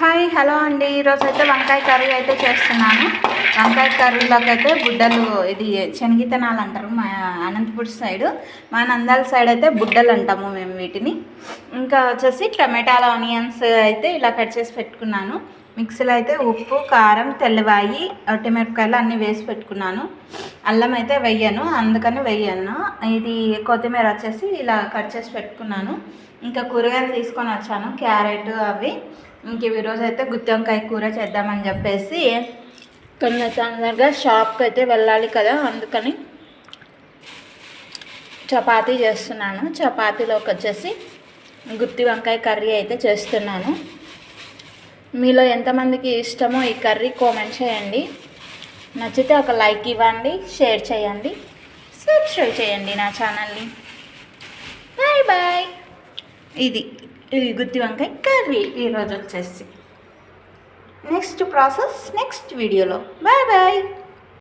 Hi hello అండి. ఈరోజైతే వంకాయ కర్రీ అయితే చేస్తున్నాను. వంకాయ కర్రీలోకి అయితే బుడ్డలు, ఇది శనగిత్తనాలు అంటారు మా అనంతపూర్ సైడు. మా నంద్యాల సైడ్ అయితే బుడ్డలు అంటాము మేము వీటిని. ఇంకా వచ్చేసి టమాటాలు, ఆనియన్స్ అయితే ఇలా కట్ చేసి పెట్టుకున్నాను. మిక్సీలో అయితే ఉప్పు, కారం, తెల్లవాయి, ఒట్టిమిరపకాయలు అన్నీ వేసి పెట్టుకున్నాను. అల్లం అయితే వెయ్యను, అందుకని వెయ్యను. ఇది కొత్తిమీర వచ్చేసి ఇలా కట్ చేసి పెట్టుకున్నాను. ఇంకా కూరగాయలు తీసుకొని వచ్చాను, క్యారెట్ అవి. ఇంక ఈరోజు అయితే గుత్తి వంకాయ కూర చేద్దామని చెప్పేసి తొందరగా షాప్కి అయితే వెళ్ళాలి కదా, అందుకని చపాతీ చేస్తున్నాను. చపాతీలోకి వచ్చేసి గుత్తి వంకాయ కర్రీ అయితే చేస్తున్నాను. మీలో ఎంతమందికి ఇష్టమో ఈ కర్రీ కామెంట్ చేయండి. నచ్చితే ఒక లైక్ ఇవ్వండి, షేర్ చేయండి, సబ్స్క్రైబ్ చేయండి నా ఛానల్ని. Bye bye. ఇది గుత్తి వంకాయ కర్రీ ఈరోజు వచ్చేసి. నెక్స్ట్ ప్రాసెస్ నెక్స్ట్ వీడియోలో. Bye bye.